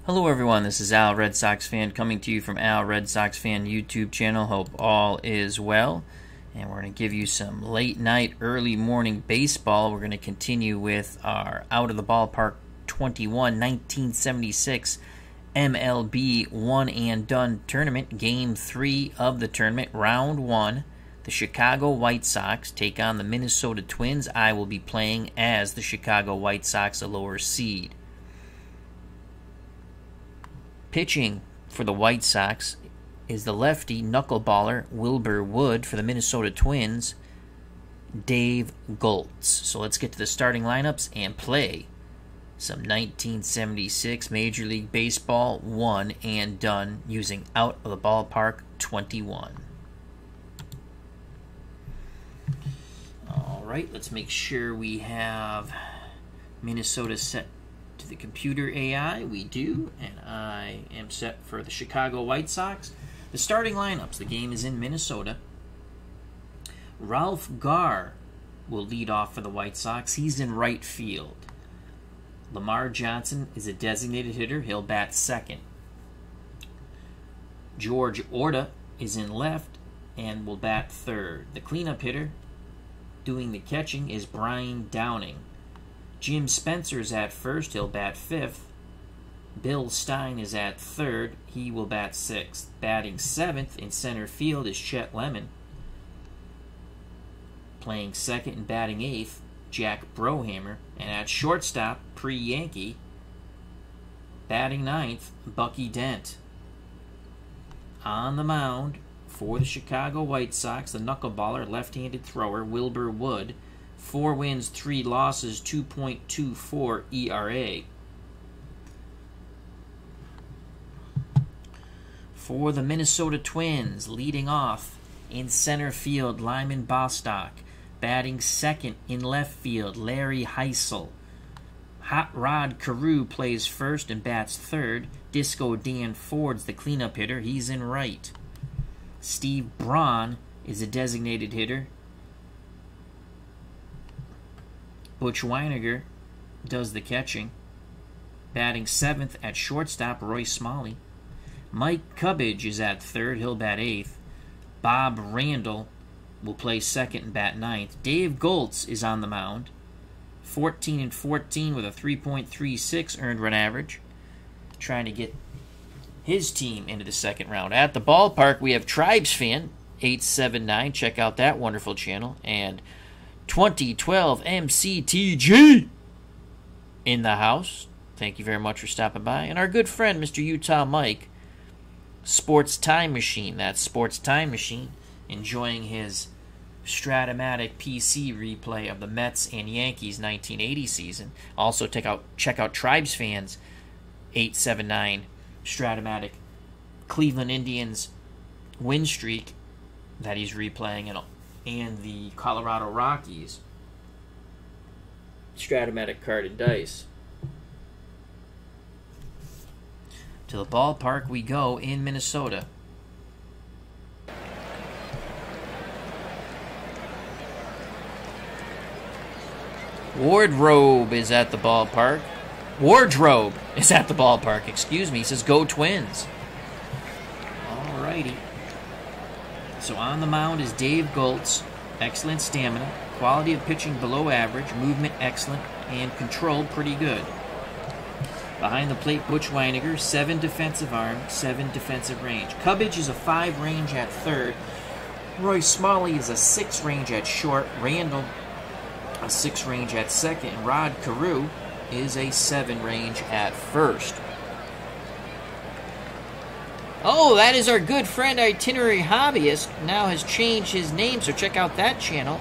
Hello everyone, this is Al Red Sox Fan coming to you from Al Red Sox Fan YouTube channel. Hope all is well. And we're going to give you some late night, early morning baseball. We're going to continue with our Out of the Ballpark 21 1976 MLB One and Done Tournament. Game 3 of the tournament, Round 1. The Chicago White Sox take on the Minnesota Twins. I will be playing as the Chicago White Sox, a lower seed. Pitching for the White Sox is the lefty knuckleballer Wilbur Wood. For the Minnesota Twins, Dave Goltz. So let's get to the starting lineups and play some 1976 Major League Baseball One and Done using Out of the Ballpark 21. All right, let's make sure we have Minnesota set to the computer AI. We do, and I am set for the Chicago White Sox. The starting lineups, the game is in Minnesota. Ralph Garr will lead off for the White Sox. He's in right field. Lamar Johnson is a designated hitter. He'll bat second. George Orta is in left and will bat third. The cleanup hitter doing the catching is Brian Downing. Jim Spencer is at first. He'll bat fifth. Bill Stein is at third. He will bat sixth. Batting seventh in center field is Chet Lemon. Playing second and batting eighth, Jack Brohammer. And at shortstop, pre-Yankee, batting ninth, Bucky Dent. On the mound for the Chicago White Sox, the knuckleballer, left-handed thrower, Wilbur Wood. 4 wins, 3 losses, 2.24 ERA. For the Minnesota Twins, leading off in center field, Lyman Bostock. Batting second in left field, Larry Heisel. Hot Rod Carew plays first and bats third. Disco Dan Ford's the cleanup hitter. He's in right. Steve Braun is a designated hitter. Butch Weiniger does the catching. Batting seventh at shortstop, Roy Smalley. Mike Cubbage is at third. He'll bat eighth. Bob Randall will play second and bat ninth. Dave Goltz is on the mound. 14-14 with a 3.36 earned run average. Trying to get his team into the second round. At the ballpark, we have Tribes Fan 879. Check out that wonderful channel. And 2012 MCTG in the house. Thank you very much for stopping by. And our good friend, Mr. Utah Mike, Sports Time Machine. That's Sports Time Machine, enjoying his Stratomatic PC replay of the Mets and Yankees 1980 season. Also, check out Tribes Fans 879 Stratomatic Cleveland Indians win streak that he's replaying, and the Colorado Rockies Stratomatic card and dice. To the ballpark we go in Minnesota. Wardrobe is at the ballpark. Excuse me. He says, go Twins. Alrighty. So on the mound is Dave Goltz. Excellent stamina. Quality of pitching below average. Movement excellent. And control pretty good. Behind the plate, Butch Weiniger. 7 defensive arm, 7 defensive range. Cubbage is a 5 range at third. Roy Smalley is a 6 range at short. Randall, a 6 range at second. And Rod Carew is a 7 range at first. Oh, that is our good friend Itinerary Hobbyist. Now has changed his name, so check out that channel.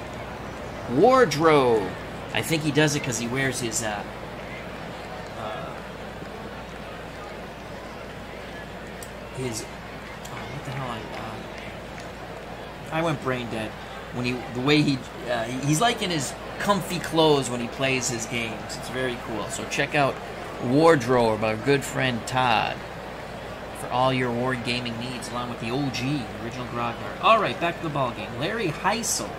Wardrobe. I think he does it because he wears his what the hell I went brain dead when he's like in his comfy clothes when he plays his games. It's very cool. So check out Wardrobe, our good friend Todd, for all your award gaming needs, along with the OG, original Grognard. All right, back to the ball game. Larry Heisel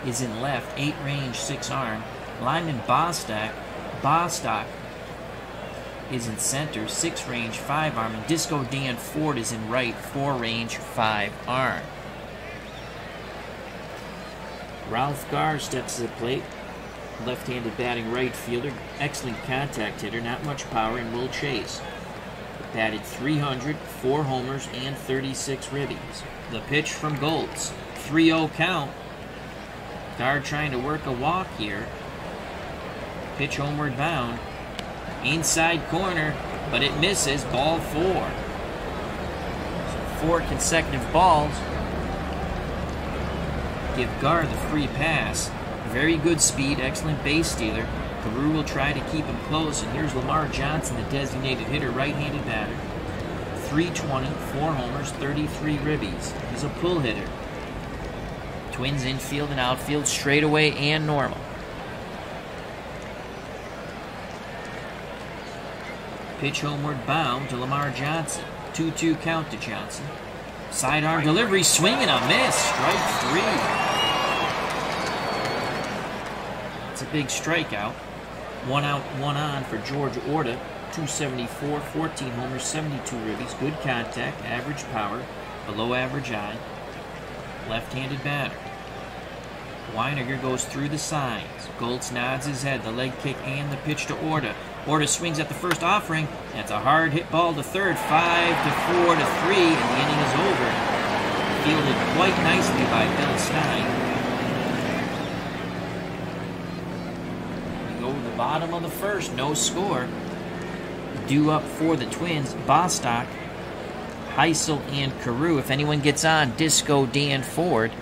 is in left, 8 range, 6 arm. Lyman Bostock is in center, 6-range, 5-arm, and Disco Dan Ford is in right, 4-range, 5-arm. Ralph Garr steps to the plate, left-handed batting right fielder, excellent contact hitter, not much power, and will chase. Batted 300, 4 homers, and 36 ribbies. The pitch from Goltz, 3-0 count. Garr trying to work a walk here. Pitch homeward bound. Inside corner, but it misses. Ball 4. So 4 consecutive balls give Garr the free pass. Very good speed, excellent base stealer. Carew will try to keep him close, and here's Lamar Johnson, the designated hitter, right-handed batter. 320, 4 homers, 33 ribbies. He's a pull hitter. Twins infield and outfield, straightaway and normal. Pitch homeward bound to Lamar Johnson. 2-2 count to Johnson. Sidearm delivery, swing and a miss. Strike 3. That's a big strikeout. 1 out, 1 on for George Orta. 274, 14 homers, 72 ribbies. Good contact, average power, below average eye. Left-handed batter. Weiniger goes through the signs. Goltz nods his head, the leg kick and the pitch to Orta. Orta swings at the first offering. That's a hard hit ball to third. 5-4 to 3, and the inning is over. Fielded quite nicely by Bill Stein. We go to the bottom of the first, no score. Due up for the Twins, Bostock, Heisel, and Carew. If anyone gets on, Disco Dan Ford.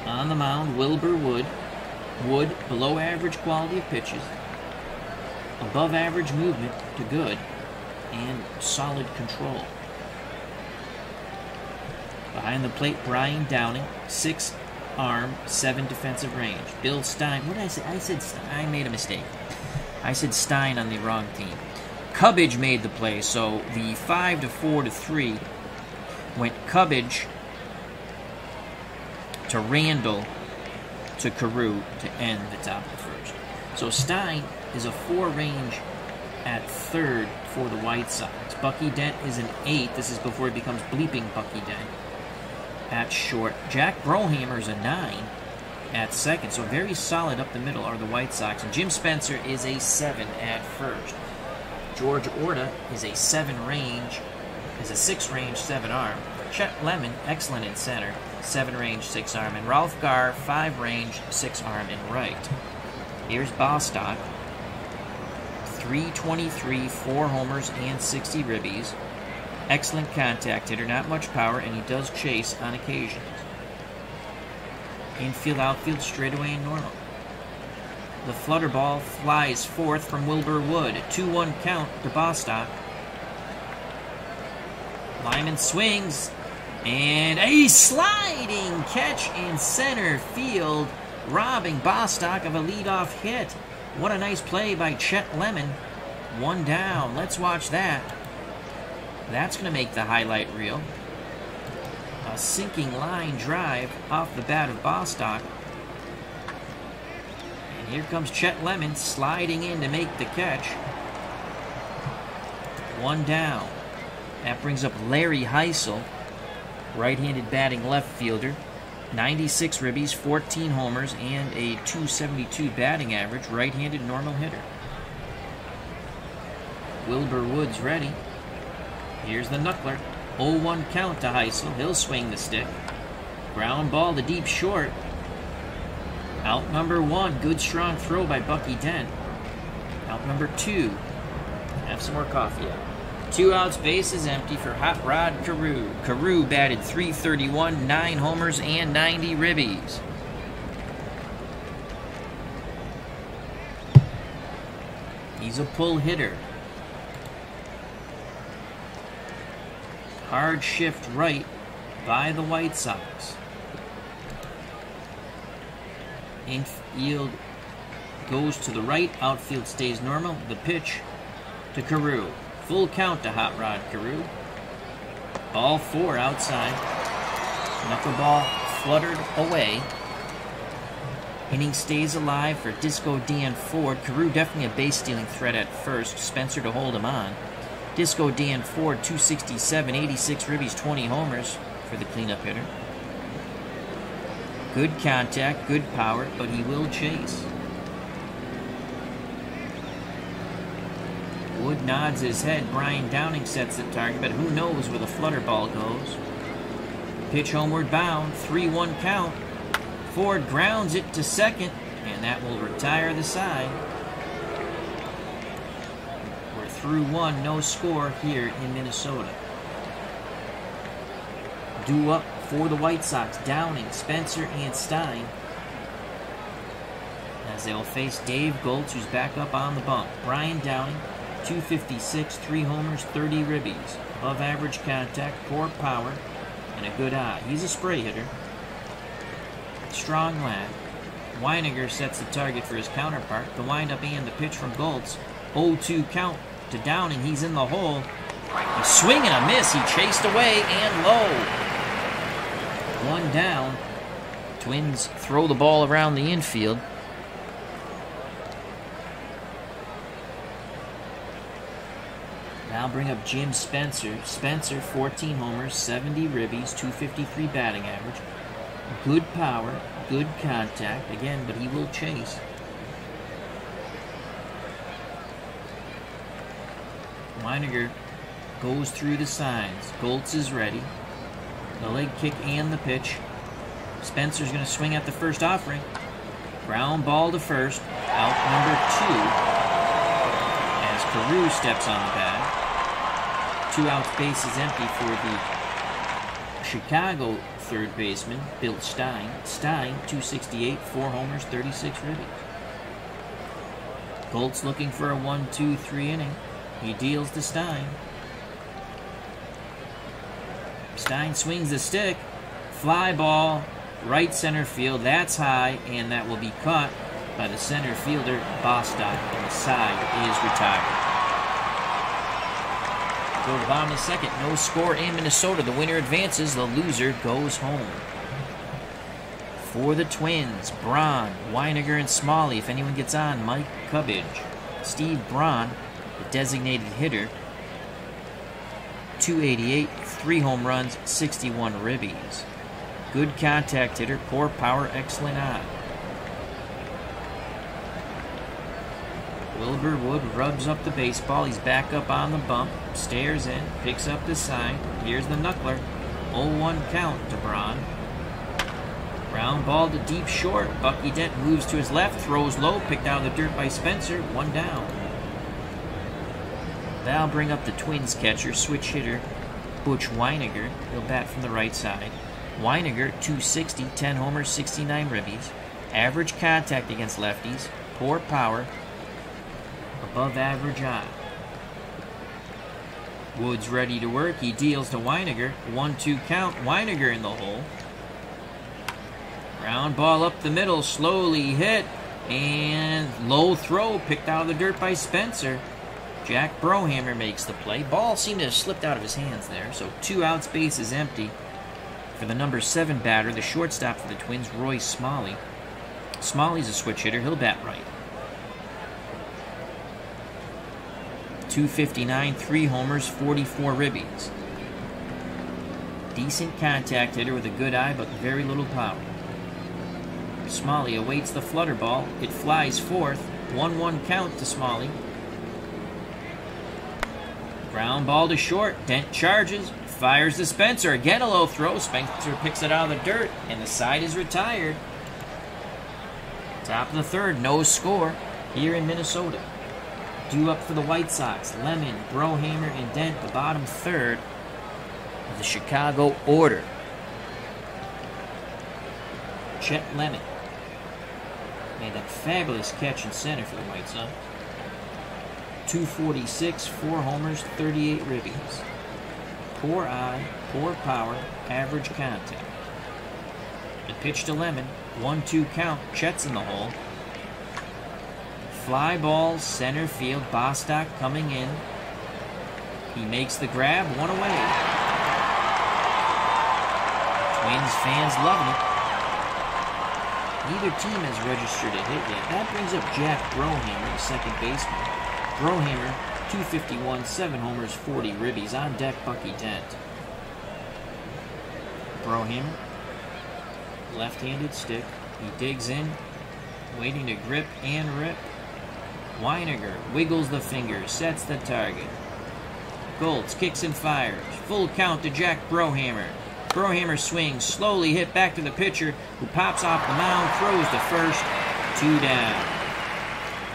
On the mound, Wilbur Wood. Wood, below average quality of pitches, above average movement to good, and solid control. Behind the plate, Brian Downing, 6 arm, 7 defensive range. Bill Stein, what did I say? I said Stein. I made a mistake. I said Stein on the wrong team. Cubbage made the play, so the 5-4 to 3 went Cubbage to Randall to Carew to end the top of the first. So Stein is a 4-range at third for the White Sox. Bucky Dent is an 8. This is before he becomes bleeping Bucky Dent at short. Jack Brohammer is a 9 at second. So very solid up the middle are the White Sox. And Jim Spencer is a 7 at first. George Orta is a 6-range 7-arm. Chet Lemon, excellent in center, 7-range 6-arm. And Ralph Garr, 5-range 6-arm in right. Here's Bostock, 323, 4 homers, and 60 ribbies. Excellent contact hitter, not much power, and he does chase on occasions. Infield, outfield, straightaway, and normal. The flutter ball flies fourth from Wilbur Wood. A 2-1 count to Bostock. Lyman swings, and a sliding catch in center field, robbing Bostock of a leadoff hit. What a nice play by Chet Lemon. 1 down. Let's watch that. That's going to make the highlight reel. A sinking line drive off the bat of Bostock. And here comes Chet Lemon sliding in to make the catch. 1 down. That brings up Larry Heisel, right-handed batting left fielder. 96 ribbies, 14 homers, and a .272 batting average, right-handed normal hitter. Wilbur Wood's ready. Here's the knuckler. 0-1 count to Heisel. He'll swing the stick. Ground ball to deep short. Out number 1. Good strong throw by Bucky Dent. Out number 2. Have some more coffee out. 2 outs, bases empty for Hot Rod Carew. Carew batted .331, 9 homers, and 90 ribbies. He's a pull hitter. Hard shift right by the White Sox. Infield goes to the right, outfield stays normal. The pitch to Carew. Full count to Hot Rod Carew. Ball 4 outside. Knuckleball fluttered away. Inning stays alive for Disco Dan Ford. Carew definitely a base-stealing threat at first. Spencer to hold him on. Disco Dan Ford, 267, 86 ribbies, 20 homers for the cleanup hitter. Good contact, good power, but he will chase. Wood nods his head. Brian Downing sets the target, but who knows where the flutter ball goes. Pitch homeward bound, 3-1 count. Ford grounds it to second, and that will retire the side. We're through one, no score here in Minnesota. Due up for the White Sox, Downing, Spencer, and Stein. As they'll face Dave Goltz, who's back up on the bump. Brian Downing, 256, 3 homers, 30 ribbies. Above average contact, poor power, and a good eye. He's a spray hitter. Strong lad. Weiniger sets the target for his counterpart. The windup and the pitch from Goltz. 0-2 count to Downing. He's in the hole. A swing and a miss. He chased away and low. One down. Twins throw the ball around the infield. Now bring up Jim Spencer. Spencer, 14 homers, 70 ribbies, 253 batting average. Good power, good contact, again, but he will chase. Weiniger goes through the signs. Goltz is ready. The leg kick and the pitch. Spencer's going to swing at the first offering. Ground ball to first. Out number 2 as Carew steps on the bag. 2 outs, base is empty for the Chicago third baseman, Bill Stein. Stein, 268, 4 homers, 36 ribbies. Goltz looking for a 1-2-3 inning. He deals to Stein. Stein swings the stick. Fly ball, right center field. That's high, and that will be caught by the center fielder, Bostock, and the side is retired. Go to the bottom of the second. No score in Minnesota. The winner advances. The loser goes home. For the Twins, Braun, Weiniger, and Smalley. If anyone gets on, Mike Cubbage. Steve Braun, the designated hitter. 288, 3 home runs, 61 ribbies. Good contact hitter, poor power, excellent eye. Wilbur Wood rubs up the baseball. He's back up on the bump. Stares in. Picks up the sign. Here's the knuckler. 0-1 count to Braun. Ground ball to deep short. Bucky Dent moves to his left. Throws low. Picked out of the dirt by Spencer. 1 down. That'll bring up the Twins catcher, switch hitter, Butch Weiniger. He'll bat from the right side. Weiniger, 260, 10 homers, 69 ribbies. Average contact against lefties. Poor power. Above average eye. Wood's ready to work. He deals to Weiniger. 1-2 count. Weiniger in the hole. Ground ball up the middle. Slowly hit. And low throw. Picked out of the dirt by Spencer. Jack Brohammer makes the play. Ball seemed to have slipped out of his hands there. So 2 outs, base is empty. For the number 7 batter, the shortstop for the Twins, Roy Smalley. Smalley's a switch hitter. He'll bat right. 259, 3 homers, 44 ribbies. Decent contact hitter with a good eye, but very little power. Smalley awaits the flutter ball. It flies fourth. 1-1 count to Smalley. Ground ball to short. Dent charges. Fires to Spencer. Again a low throw. Spencer picks it out of the dirt, and the side is retired. Top of the third, no score here in Minnesota. Due up for the White Sox, Lemon, Brohammer, and Dent, the bottom third of the Chicago order. Chet Lemon made that fabulous catch in center for the White Sox. 246, 4 homers, 38 ribbies. Poor eye, poor power, average contact. The pitch to Lemon, 1-2 count, Chet's in the hole. Fly ball, center field, Bostock coming in. He makes the grab, 1 away. Twins fans loving it. Neither team has registered a hit yet. That brings up Jack Brohammer, the second baseman. Brohammer, 251, 7 homers, 40 ribbies. On deck, Bucky Dent. Brohammer, left-handed stick. He digs in, waiting to grip and rip. Weiniger wiggles the fingers, sets the target. Goltz kicks and fires. Full count to Jack Brohammer. Brohammer swings, slowly hit back to the pitcher, who pops off the mound, throws to first, 2 down.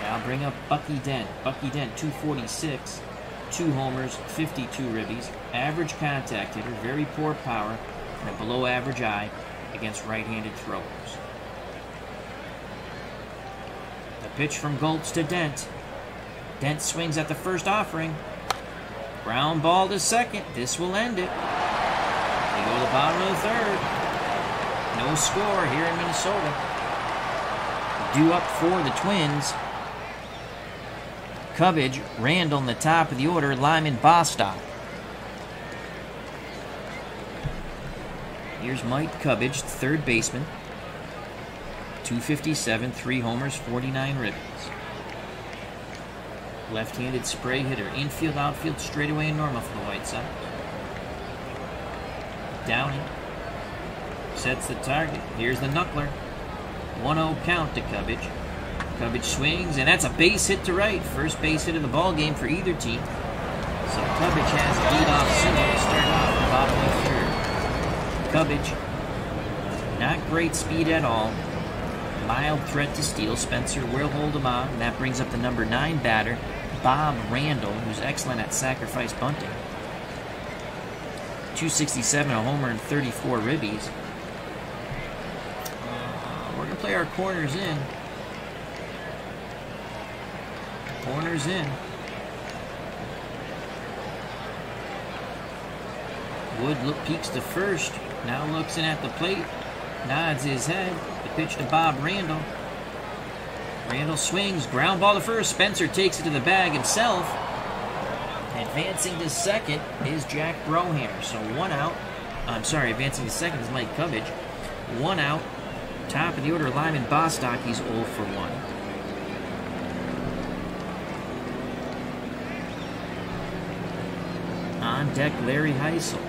Now bring up Bucky Dent. Bucky Dent, 246, 2 homers, 52 ribbies. Average contact hitter, very poor power, and a below-average eye against right-handed throwers. The pitch from Goltz to Dent. Dent swings at the first offering. Ground ball to second. This will end it. They go to the bottom of the third. No score here in Minnesota. Due up for the Twins. Cubbage, Randall in the top of the order, Lyman, Bostock. Here's Mike Cubbage, third baseman. 257, 3 homers, 49 ribbies. Left-handed spray hitter. Infield, outfield, straightaway, and normal for the White Sox. Downing sets the target. Here's the knuckler. 1-0 count to Cubbage. Cubbage swings, and that's a base hit to right. First base hit of the ball game for either team. So Cubbage has a lead-off single to start off the bottom of the third. Cubbage, not great speed at all. Mild threat to steal. Spencer will hold him on, and that brings up the number 9 batter, Bob Randall, who's excellent at sacrifice bunting. 267, a homer, and 34 ribbies. We're going to play our corners in. Corners in. Wood peeks to first. Now looks in at the plate. Nods his head. The pitch to Bob Randall. Randall swings. Ground ball to first. Spencer takes it to the bag himself. Advancing to second is Jack Brohammer. So 1 out. Advancing to second is Mike Cubbage. 1 out. Top of the order, Lyman, Bostock. He's 0 for 1. On deck, Larry Heisel.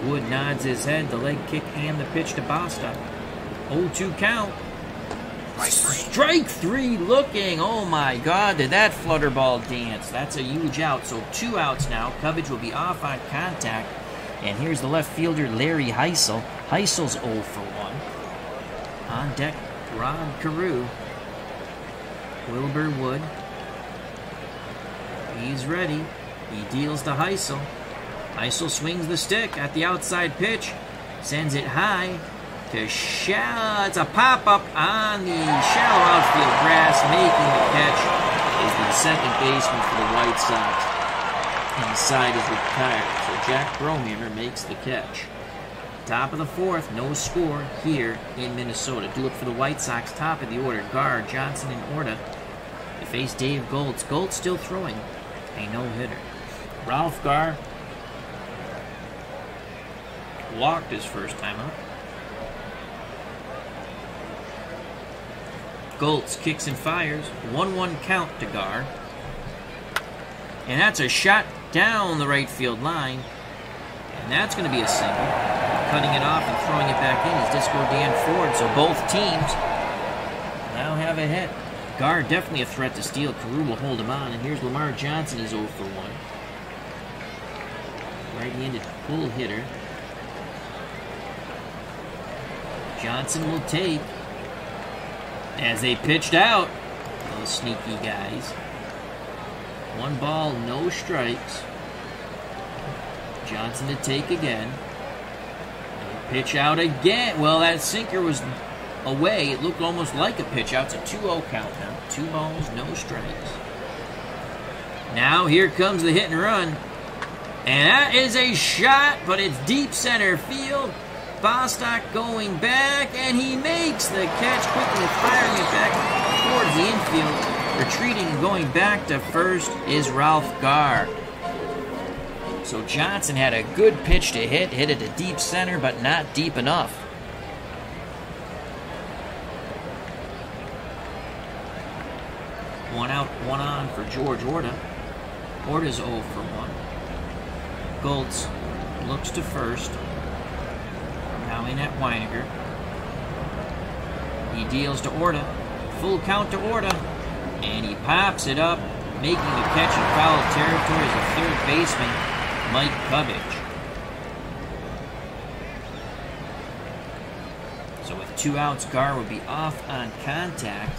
Wood nods his head, the leg kick and the pitch to Bostock. 0-2 count. Strike 3 looking. Oh my God, did that flutter ball dance? That's a huge out. So 2 outs now. Cubbage will be off on contact. And here's the left fielder, Larry Heisel. Heisel's 0 for 1. On deck, Rod Carew. Wilbur Wood. He's ready. He deals to Heisel. Heisel swings the stick at the outside pitch. Sends it high to shallow. It's a pop-up on the shallow outfield grass. Making the catch is the second baseman for the White Sox. Inside is retired. So Jack Brohammer makes the catch. Top of the fourth, no score here in Minnesota. Do it for the White Sox. Top of the order, Gar, Johnson, and Orta. They face Dave Goltz. Goltz still throwing a no-hitter. Ralph Gar walked his first time up. Goltz kicks and fires. 1-1 count to Gar. And that's a shot down the right field line. And that's going to be a single. Cutting it off and throwing it back in is Disco Dan Ford. So both teams now have a hit. Gar definitely a threat to steal. Carew will hold him on. And here's Lamar Johnson. He's 0 for 1. Right-handed pull hitter. Johnson will take as they pitched out. Those sneaky guys. 1 ball, no strikes. Johnson to take again. Pitch out again. Well, that sinker was away. It looked almost like a pitch out. It's a 2-0 count now. 2 balls, no strikes. Now here comes the hit and run. And that is a shot, but it's deep center field. Bostock going back, and he makes the catch, quickly firing it back towards the infield. Retreating and going back to first is Ralph Gar. So Johnson had a good pitch to hit it to deep center, but not deep enough. 1 out, 1 on for George Orta. Orta's 0 for 1. Goltz looks to first. Now in at Weiniger. He deals to Orta. Full count to Orta. And he pops it up, making the catch in foul territory as the third baseman, Mike Cubbage. So with 2 outs, Gar will be off on contact.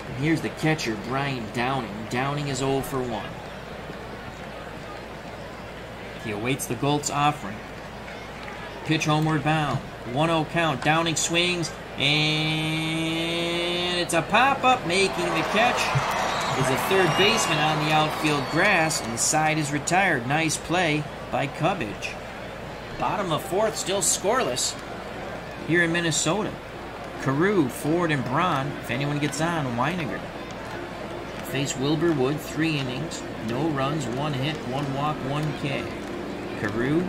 And here's the catcher, Brian Downing. Downing is 0 for 1. He awaits the Goltz offering. Pitch homeward bound. 1-0 count. Downing swings, and it's a pop-up. Making the catch is a third baseman on the outfield grass, and the side is retired. Nice play by Cubbage. Bottom of 4th, still scoreless here in Minnesota. Carew, Ford, and Braun. If anyone gets on, Weiniger. Face Wilbur Wood, 3 innings, no runs, 1 hit, 1 walk, 1 K. Carew,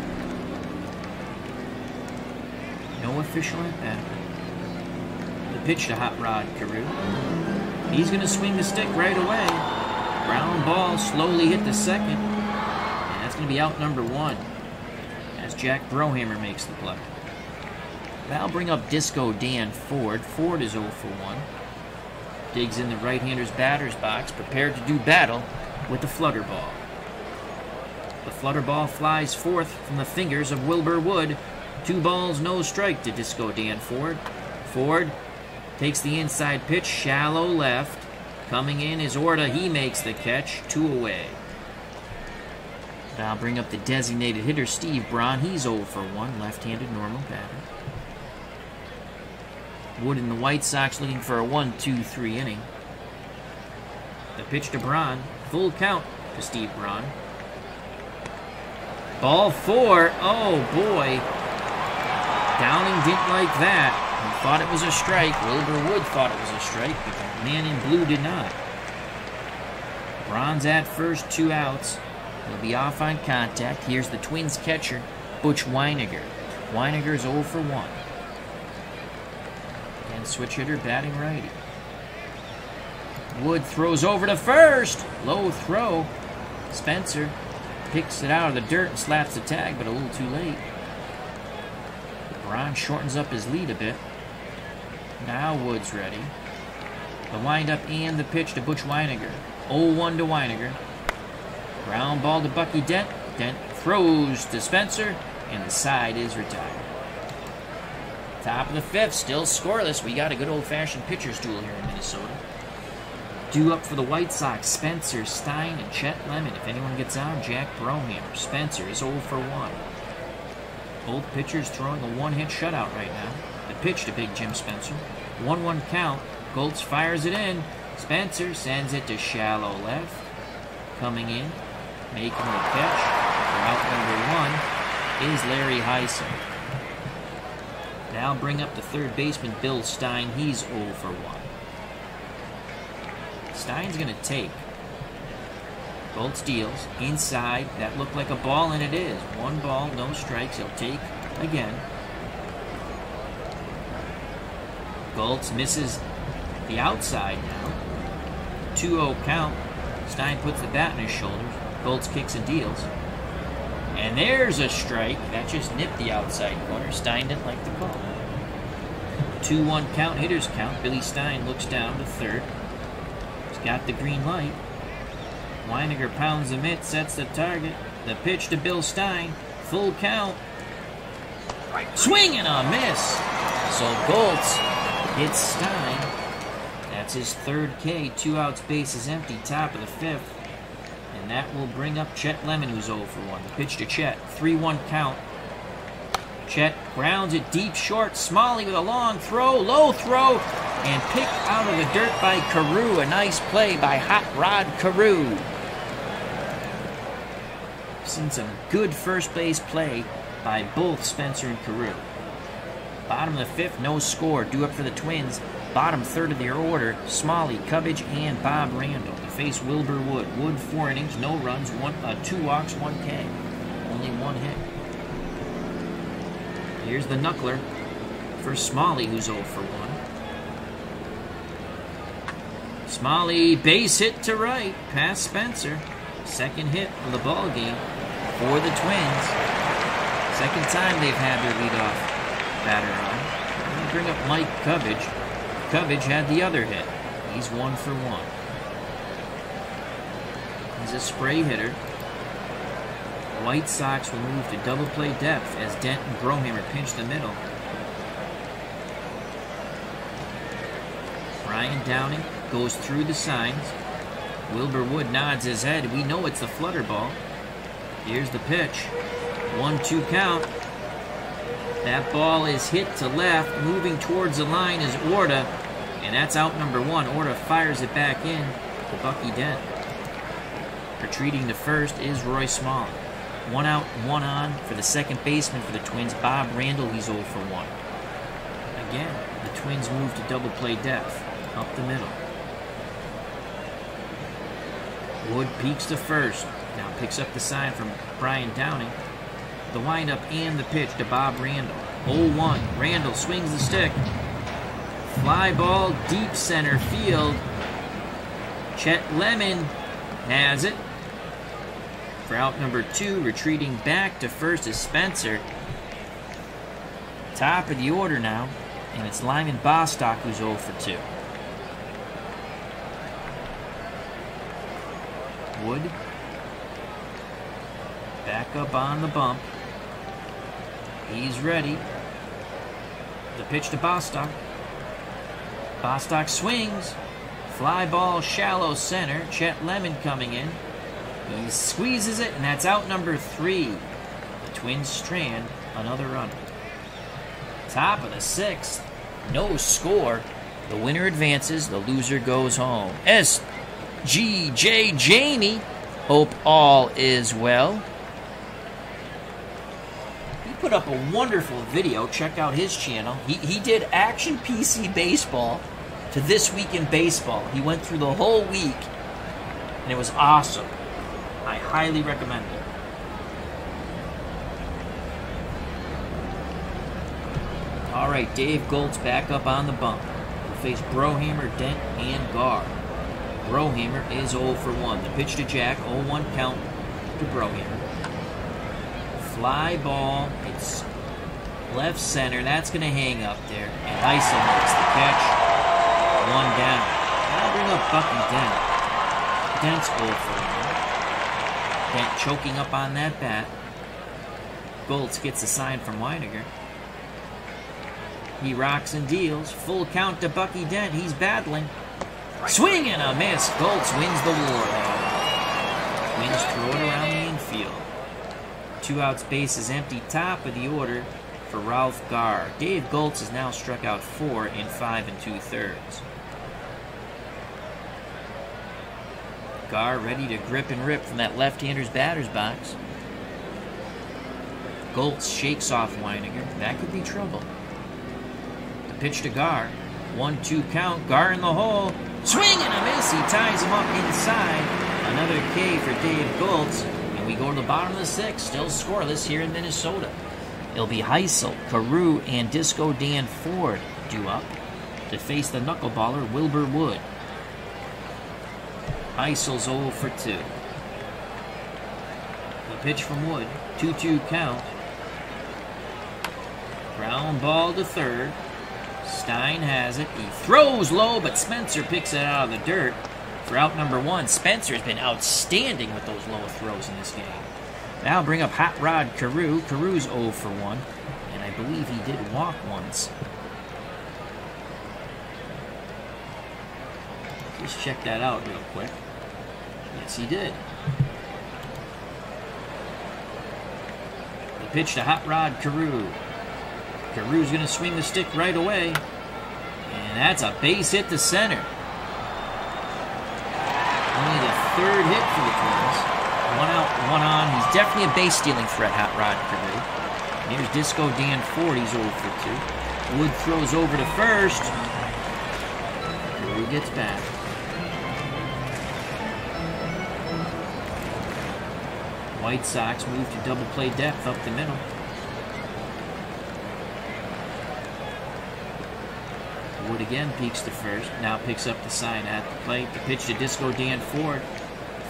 no official at bat. The pitch to Hot Rod Carew. He's going to swing the stick right away. Ground ball, slowly hit the second. And that's going to be out number 1 as Jack Brohammer makes the play. That'll bring up Disco Dan Ford. Ford is 0 for 1. Digs in the right-hander's batter's box, prepared to do battle with the flutter ball. The flutter ball flies forth from the fingers of Wilbur Wood. 2 balls, no strike to Disco Dan Ford. Ford takes the inside pitch, shallow left. Coming in is Orta. He makes the catch. 2 away. Now bring up the designated hitter, Steve Braun. He's 0 for 1, left-handed normal batter. Wood and the White Sox looking for a 1-2-3 inning. The pitch to Braun. Full count to Steve Braun. Ball 4. Oh, boy. Downing didn't like that. He thought it was a strike. Wilbur Wood thought it was a strike, but the man in blue did not. Braun's at first, 2 outs. He'll be off on contact. Here's the Twins catcher, Butch Weiniger. Weiniger's 0 for 1. And switch hitter batting righty. Wood throws over to first. Low throw. Spencer picks it out of the dirt and slaps the tag, but a little too late. Braun shortens up his lead a bit. Now Wood's ready. The windup and the pitch to Butch Weiniger. 0-1 to Weiniger. Ground ball to Bucky Dent. Dent throws to Spencer, and the side is retired. Top of the 5th, still scoreless. We got a good old-fashioned pitcher's duel here in Minnesota. Due up for the White Sox, Spencer, Stein, and Chet Lemon. If anyone gets on, Jack Brohammer. Spencer is 0 for 1. Both pitchers throwing a 1-hit shutout right now. The pitch to Big Jim Spencer. 1-1 count. Goltz fires it in. Spencer sends it to shallow left. Coming in, making the catch. Out number 1 is Larry Heisen. Now bring up the third baseman, Bill Stein. He's 0 for 1. Stein's going to take. Goltz deals. Inside. That looked like a ball, and it is. 1 ball, no strikes. He'll take again. Goltz misses the outside now. 2-0 count. Stein puts the bat on his shoulders. Goltz kicks and deals. And there's a strike. That just nipped the outside corner. Stein didn't like the call. 2-1 count, hitter's count. Billy Stein looks down to third. He's got the green light. Weiniger pounds the mitt, sets the target. The pitch to Bill Stein. Full count. Swing and a miss. So Goltz hits Stein. That's his 3rd K. 2 outs, base is empty. Top of the 5th. And that will bring up Chet Lemon, who's 0 for 1. The pitch to Chet. 3-1 count. Chet grounds it deep short. Smalley with a long throw. Low throw. And picked out of the dirt by Carew. A nice play by Hot Rod Carew. Seen some good first base play by both Spencer and Carew. Bottom of the 5th, no score. Due up for the Twins. Bottom 3rd of their order, Smalley, Cubbage, and Bob Randall. To face Wilbur Wood. Wood 4 innings, no runs, 2 walks, 1 K. Only 1 hit. Here's the knuckler for Smalley, who's 0 for 1. Smalley, base hit to right, past Spencer. Second hit of the ball game for the Twins. Second time they've had their leadoff batter on. I'm going to bring up Mike Cubbage. Cubbage had the other hit. He's 1 for 1. He's a spray hitter. White Sox will move to double play depth as Dent and Brohammer pinch the middle. Brian Downing goes through the signs. Wilbur Wood nods his head. We know it's the flutter ball. Here's the pitch. 1-2 count. That ball is hit to left. Moving towards the line is Orta. And that's out number 1. Orta fires it back in to Bucky Dent. Retreating to first is Roy Smalley. 1 out, 1 on for the second baseman for the Twins, Bob Randall. He's 0 for 1. Again, the Twins move to double play depth. Up the middle. Wood peeks to first. Now picks up the sign from Brian Downing. The windup and the pitch to Bob Randall. 0-1. Randall swings the stick. Fly ball, deep center field. Chet Lemon has it. For out number 2, retreating back to first is Spencer. Top of the order now. And it's Lyman Bostock who's 0 for 2. Wood back up on the bump. He's ready. The pitch to Bostock. Bostock swings. Fly ball, shallow center. Chet Lemon coming in. He squeezes it, and that's out number 3. The Twins strand another runner. Top of the 6th. No score. The winner advances. The loser goes home. G.J. Jamie. Hope all is well. He put up a wonderful video. Check out his channel. He did Action PC Baseball to This Week in Baseball. He went through the whole week, and it was awesome. I highly recommend it. All right, Dave Goltz back up on the bump. He'll face Brohammer, Dent, and Gar. Brohammer is 0 for 1. The pitch to Jack, 0-1 count to Brohammer. Fly ball, it's left center. That's going to hang up there. And Heisel makes the catch. 1 down. Now bring up Bucky Dent. Dent's 0 for 1. Dent choking up on that bat. Goltz gets a sign from Weiniger. He rocks and deals. Full count to Bucky Dent. He's battling. Swing and a miss. Goltz wins the war. Twins throw it around the infield. 2 outs, base is empty. Top of the order for Ralph Gar. Dave Goltz has now struck out 4 in 5 2/3. Gar ready to grip and rip from that left-hander's batter's box. Goltz shakes off Weiniger. That could be trouble. The pitch to Gar. 1-2 count. Gar in the hole. Swing and a miss. He ties him up inside. Another K for Dave Goltz. And we go to the bottom of the 6th. Still scoreless here in Minnesota. It'll be Heisel, Carew, and Disco Dan Ford due up to face the knuckleballer Wilbur Wood. Heisel's 0 for 2. The pitch from Wood. 2-2 count. Ground ball to third. Stein has it. He throws low, but Spencer picks it out of the dirt. For out number 1, Spencer's been outstanding with those low throws in this game. Now bring up Hot Rod Carew. Carew's 0 for 1, and I believe he did walk once. Just check that out real quick. Yes, he did. The pitch to Hot Rod Carew. Carew's going to swing the stick right away. And that's a base hit to center. Only the 3rd hit for the Twins. 1 out, 1 on. He's definitely a base-stealing threat, Hot Rod Carew. And here's Disco Dan Ford. He's 0 for 2. Wood throws over to first. Carew gets back. White Sox move to double play depth up the middle. Wood again peeks to first. Now picks up the sign at the plate. The pitch to Disco Dan Ford.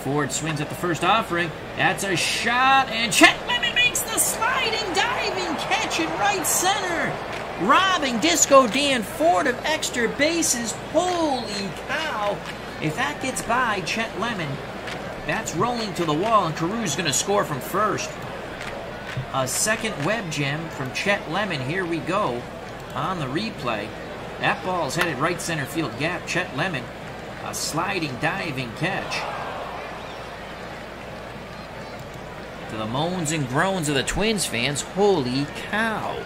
Ford swings at the first offering. That's a shot, and Chet Lemon makes the sliding, diving catch in right center, robbing Disco Dan Ford of extra bases. Holy cow! If that gets by Chet Lemon, that's rolling to the wall, and Carew's going to score from first. A second web gem from Chet Lemon. Here we go on the replay. That ball's headed right center field gap. Chet Lemon, a sliding, diving catch. To the moans and groans of the Twins fans, holy cow.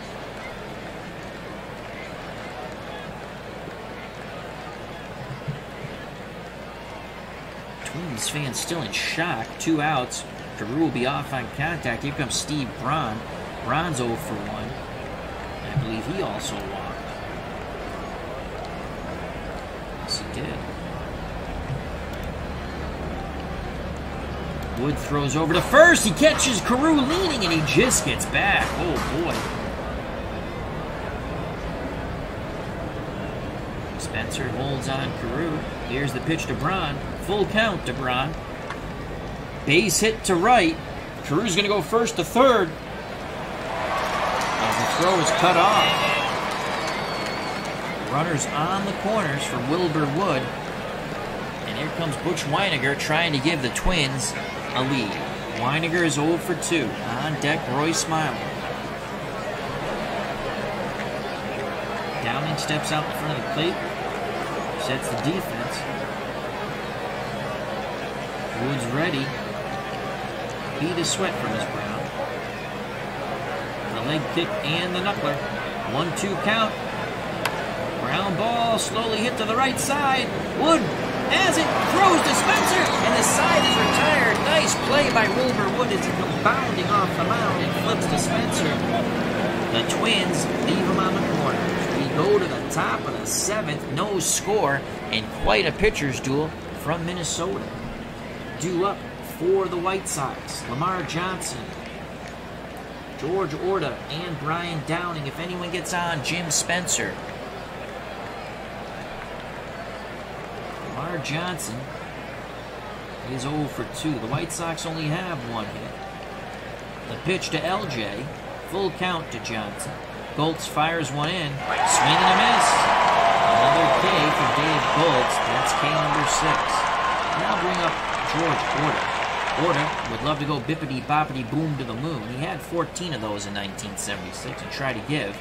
Twins fans still in shock. 2 outs. Carew will be off on contact. Here comes Steve Braun. Braun's 0 for 1. I believe he also walked. Yes, he did. Wood throws over to first. He catches Carew leaning, and he just gets back. Oh, boy. Spencer holds on Carew. Here's the pitch to Braun. Full count to Braun. Base hit to right. Carew's going to go first to third. As the throw is cut off. Runners on the corners for Wilbur Wood. And here comes Butch Weiniger trying to give the Twins a lead. Weiniger is 0 for 2. On deck, Roy Smiley. Downing steps out in front of the plate. Sets the defense. Wood's ready. Beat a sweat from his brow. The leg kick and the knuckler. 1-2 count. Ground ball slowly hit to the right side. Wood has it, throws to Spencer, and the side is retired. Nice play by Wilbur Wood as he comes bounding off the mound and flips to Spencer. The Twins leave him on the corners. We go to the top of the 7th, no score, and quite a pitcher's duel from Minnesota. Due up for the White Sox, Lamar Johnson, George Orta, and Brian Downing. If anyone gets on, Jim Spencer. Lamar Johnson is 0 for 2. The White Sox only have 1 hit. The pitch to LJ, full count to Johnson. Goltz fires one in, swing and a miss. Another K for Dave Goltz. That's K number 6. Now bring up George Orta. Orta would love to go bippity-boppity-boom to the moon. He had 14 of those in 1976 and tried to give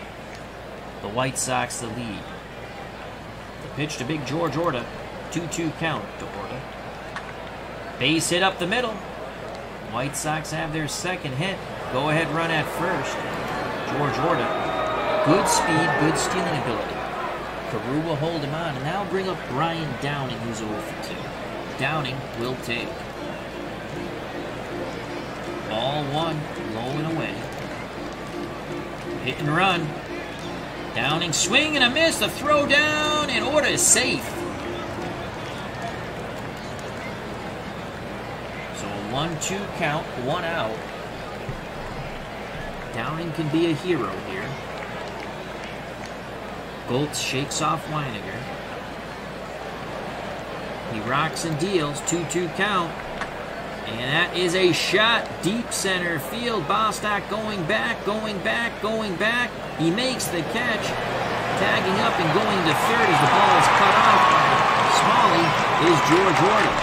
the White Sox the lead. The pitch to big George Orta. 2-2 count to Orta. Base hit up the middle. White Sox have their second hit. Go-ahead run at first. George Orta. Good speed, good stealing ability. Carew will hold him on, and now bring up Brian Downing, who's 0 for 2. Downing will take. Ball 1, low and away. Hit and run. Downing swing and a miss. The throw down, and Orta is safe. So a 1-2 count, 1 out. Downing can be a hero here. Goltz shakes off Weiniger. He rocks and deals. 2-2 count. And that is a shot. Deep center field. Bostock going back, going back, going back. He makes the catch. Tagging up and going to third as the ball is cut off by Smalley is George Orta.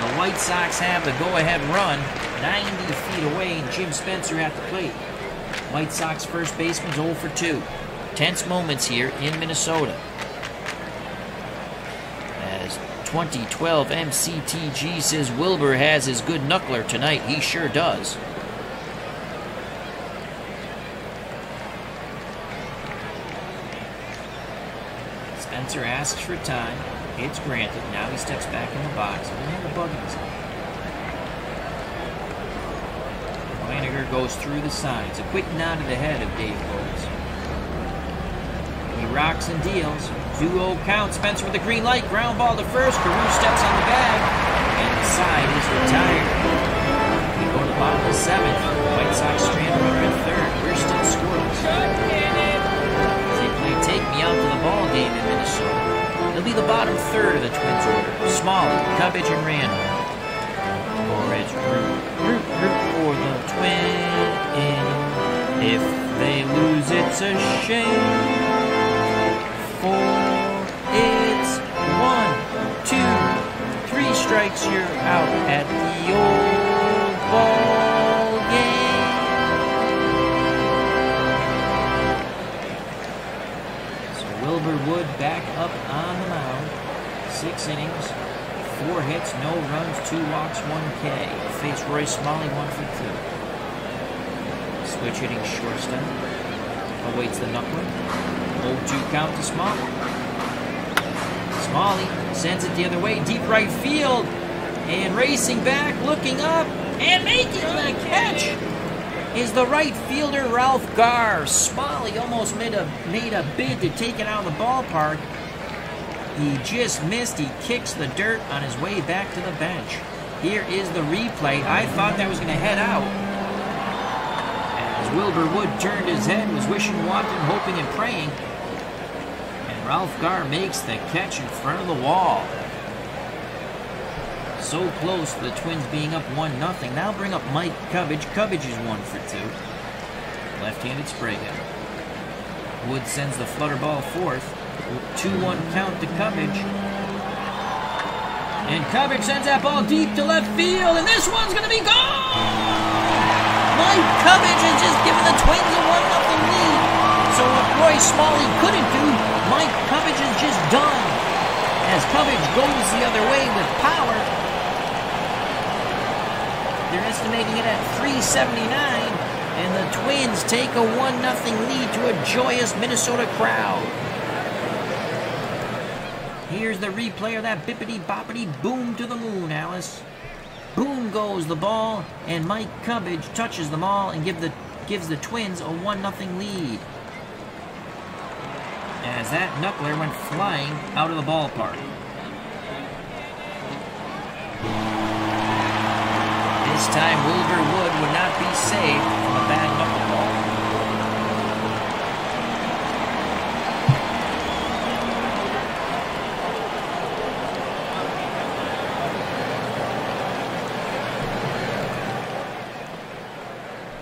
The White Sox have the go-ahead run 90 feet away, and Jim Spencer at the plate. White Sox first baseman's 0 for 2. Tense moments here in Minnesota. As 2012 MCTG says Wilbur has his good knuckler tonight. He sure does. Spencer asks for time. It's granted. Now he steps back in the box. And then the bug in his eye. Weiniger goes through the signs. A quick nod to the head of Dave Goltz. He rocks and deals. 2-0 count. Spencer with the green light. Ground ball to first. Carew steps on the bag. And the side is retired. We go to the bottom of the 7th. White Sox strand runner at third. We're still scoreless. They play Take Me Out to the Ball third of the Twins order. Smalley, Cubbage, and Randall. Or it's root for the Twins. If they lose, it's a shame. For it's 1, 2, 3 strikes, you're out at the old ball game. So Wilbur Wood back up on the mound. 6 innings, 4 hits, no runs, 2 walks, 1 K. Face Roy Smalley, 1 for 2. Switch hitting shortstop. Awaits the knuckler. 0-2 count to Smalley. Smalley sends it the other way, deep right field. And racing back, looking up, and making the catch is the right fielder, Ralph Garr. Smalley almost made a bid to take it out of the ballpark. He just missed. He kicks the dirt on his way back to the bench. Here is the replay. I thought that was going to head out. As Wilbur Wood turned his head, was wishing, wanting, hoping, and praying. And Ralph Garr makes the catch in front of the wall. So close to the Twins being up 1-0. Now bring up Mike Cubbage. Cubbage is 1 for 2. Left-handed spray gun. Wood sends the flutter ball fourth. 2-1 count to Cubbage. And Cubbage sends that ball deep to left field, and this one's going to be gone! Mike Cubbage has just given the Twins a 1-0 lead. So what Roy Smalley couldn't do, Mike Cubbage has just done. As Cubbage goes the other way with power, they're estimating it at 379, and the Twins take a 1-0 lead to a joyous Minnesota crowd. Here's the replay of that bippity-boppity boom to the moon, Alice. Boom goes the ball, and Mike Cubbage touches the ball and gives the Twins a 1-0 lead. As that knuckler went flying out of the ballpark. This time, Wilbur Wood would not be saved from a bad knuckleball.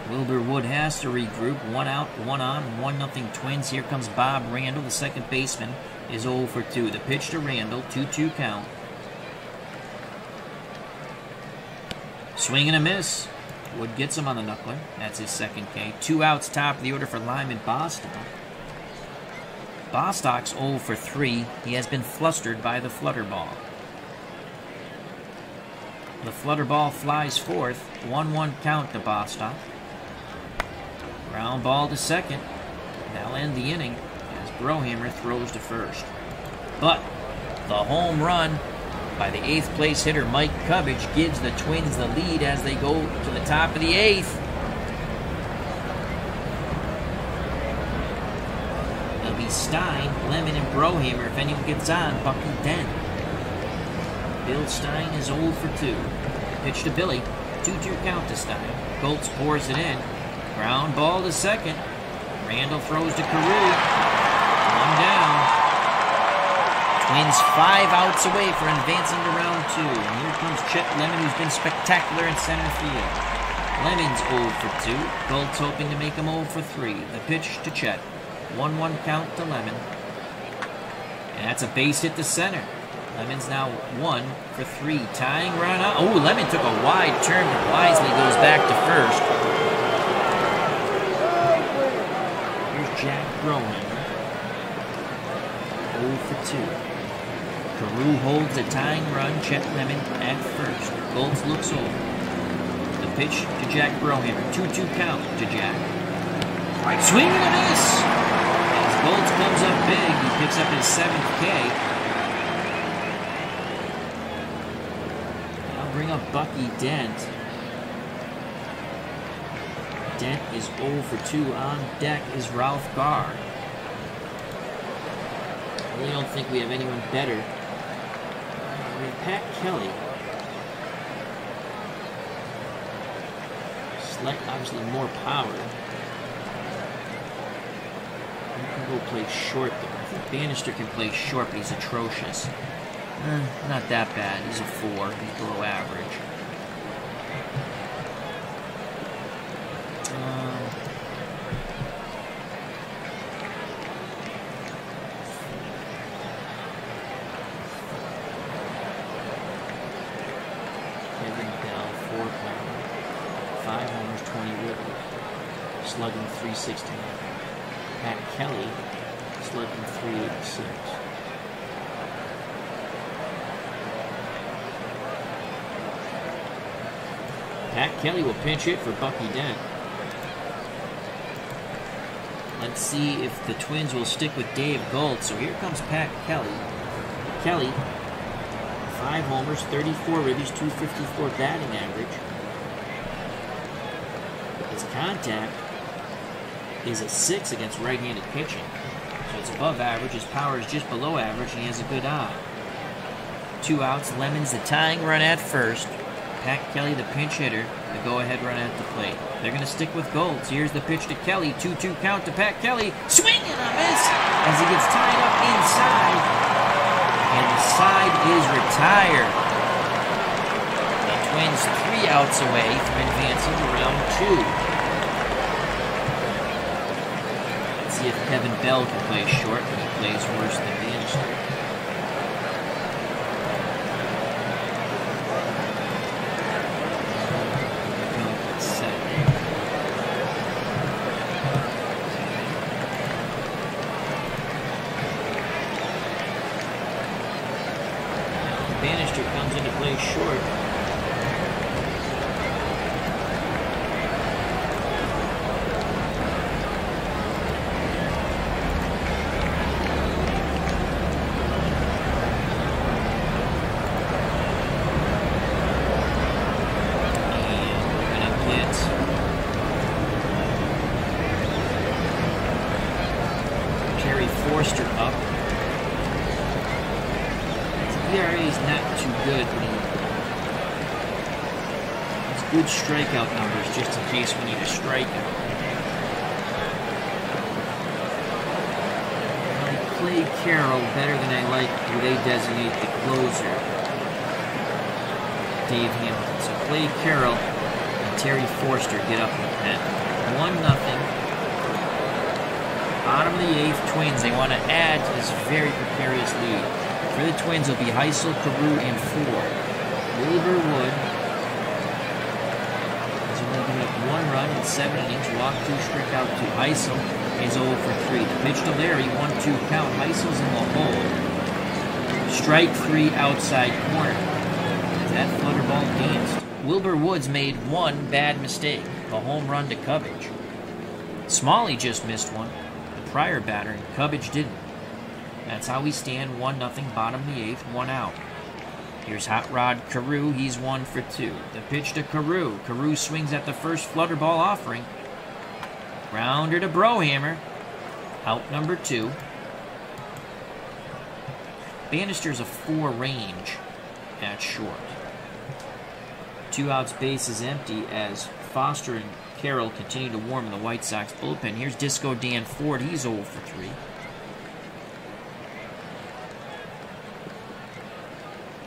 Wilbur Wood has to regroup. 1 out, 1 on, 1-0 Twins. Here comes Bob Randall, the second baseman, is 0 for 2. The pitch to Randall, 2-2 count. Swing and a miss. Wood gets him on the knuckler. That's his second K. 2 outs, top of the order for Lyman Bostock. Bostock's 0 for 3. He has been flustered by the flutter ball. The flutter ball flies fourth. 1-1 count to Bostock. Ground ball to second. That'll end the inning as Brohammer throws to first. But the home run by the 8th place hitter Mike Cubbage gives the Twins the lead as they go to the top of the 8th. It'll be Stein, Lemon, and Brohammer if anyone gets on. Bucky Dent. Bill Stein is 0 for 2. Pitch to Billy. 2-2 count to Stein. Goltz pours it in. Ground ball to second. Randall throws to Carew. 1 down. Twins 5 outs away from advancing to round 2. And here comes Chet Lemon, who's been spectacular in center field. Lemon's 0 for 2. Goltz hoping to make him 0 for 3. The pitch to Chet. 1-1 count to Lemon. And that's a base hit to center. Lemon's now 1 for 3. Tying run out. Oh, Lemon took a wide turn, but wisely goes back to first. Here's Jack Brohammer. 0 for 2. Carew holds a tying run. Chet Lemon at first. Goltz looks over. The pitch to Jack Brohammer. 2-2 count to Jack. Right swing and a miss. As Goltz comes up big, he picks up his 7th K. Bring up Bucky Dent. Dent is 0 for 2. On deck is Ralph Garr. I really don't think we have anyone better. We have Pat Kelly. Obviously more power. He can go play short though. I think Bannister can play short, but he's atrocious. Not that bad. He's a 4. He's below average. Kevin Bell, 4-power. 5 homers, 20 ribbles. Slugging 369. Pat Kelly, slugging 386. Pat Kelly will pinch hit for Bucky Dent. Let's see if the Twins will stick with Dave Goltz. So here comes Pat Kelly. Kelly, 5 homers, 34 ribbies, 254 batting average. His contact is a 6 against right-handed pitching. So it's above average. His power is just below average, and he has a good eye. 2 outs. Lemons the tying run at first. Pat Kelly, the pinch hitter, the go-ahead run at the plate. They're going to stick with Goltz. Here's the pitch to Kelly. 2-2 count to Pat Kelly. Swing and a miss as he gets tied up inside. And the side is retired. The Twins 3 outs away from advancing to round 2. Let's see if Kevin Bell can play short, but he plays worse than Bannister. Bannister comes into play short. And we're going to get Terry Forster up. ERA is not too good, but it's good strikeout numbers just in case we need a strikeout. I play Carroll better than I like who they designate the closer, Dave Hamilton. So play Carroll and Terry Forster get up in the pen. 1-0. Bottom of the 8th, Twins. They want to add to this very precarious lead. For the Twins, it'll be Heisel, Carew, and Ford. Wilbur Wood has only given up 1 run in 7 innings, walked 2, struck out 2. Heisel is 0 for 3. The pitch to Larry, 1-2 count. Heisel's in the hole. Strike 3 outside corner. That flutter ball danced. Wilbur Woods made 1 bad mistake, a home run to Cubbage. Smalley just missed one, the prior batter, and Cubbage didn't. That's how we stand, 1-0, bottom of the 8th, 1 out. Here's Hot Rod Carew, he's 1 for 2. The pitch to Carew. Carew swings at the first flutter ball offering. Grounder to Brohammer. Out number 2. Bannister's a 4 range at short. 2 outs, base is empty as Foster and Carroll continue to warm in the White Sox bullpen. Here's Disco Dan Ford, he's 0 for 3.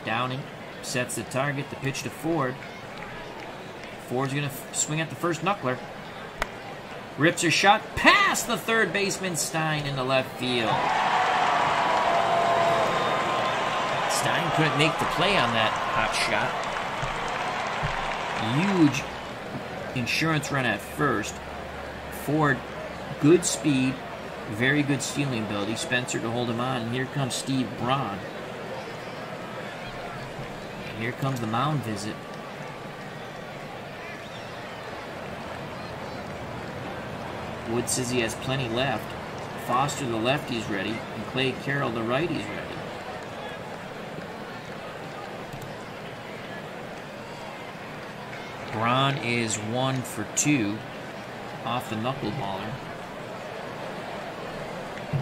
Downing sets the target, the pitch to Ford. Ford's going to swing at the first knuckler. Rips a shot past the third baseman Stein into left field. Stein couldn't make the play on that hot shot. Huge insurance run at first. Ford, good speed, very good stealing ability. Spencer to hold him on, and here comes Steve Braun. Here comes the mound visit. Wood says he has plenty left. Foster, the lefty's ready, and Clay Carroll, the righty's ready. Braun is 1 for 2 off the knuckleballer.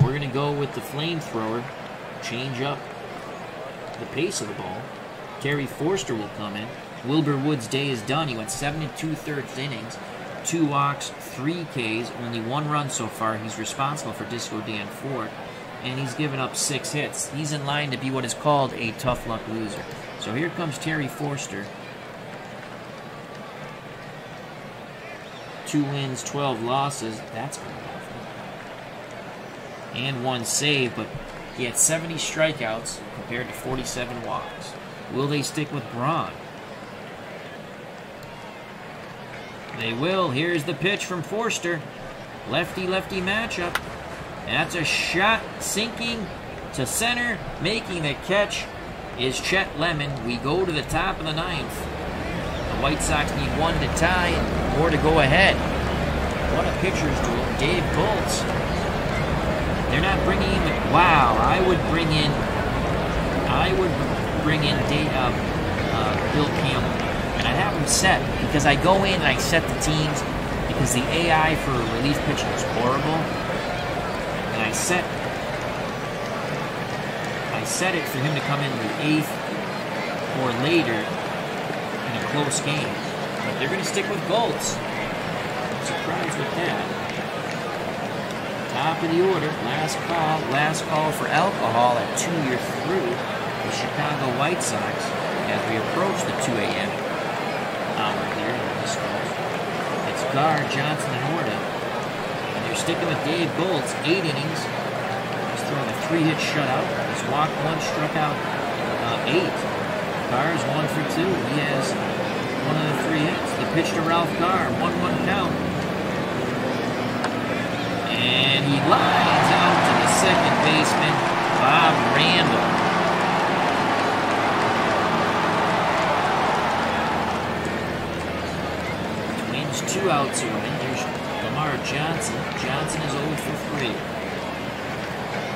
We're going to go with the flamethrower, change up the pace of the ball. Terry Forster will come in. Wilbur Wood's day is done. He went 7 2/3 innings, 2 walks, 3 Ks, only 1 run so far. He's responsible for Disco Dan Ford. and he's given up 6 hits. He's in line to be what is called a tough luck loser. So here comes Terry Forster. 2 wins, 12 losses. That's good enough. And 1 save, but he had 70 strikeouts compared to 47 walks. Will they stick with Braun? They will. Here's the pitch from Forster. Lefty-lefty matchup. That's a shot sinking to center. Making the catch is Chet Lemon. We go to the top of the 9th. The White Sox need 1 to tie and more to go ahead. What a pitcher's duel. Dave Goltz. They're not bringing in the... Wow, I would bring in Bill Campbell. And I have him set because I go in and I set the teams because the AI for relief pitching is horrible. And I set it for him to come in the 8th or later in a close game. But they're going to stick with Goltz. I'm surprised with that. Top of the order, last call for alcohol at 2 year through the Chicago White Sox as we approach the 2 a.m. hour here in the Coast. It's Gar, Johnson, and Horta. And they're sticking with Dave Goltz, 8 innings. He's throwing a 3-hit shutout. He's walked 1, struck out 8. Gar's 1 for 2. He has 1 of the 3 hits. The pitch to Ralph Gar, 1-1 count. And he lines out to the second baseman, Bob Randall. Twins 2 outs to win. There's Lamar Johnson. Johnson is 0 for 3.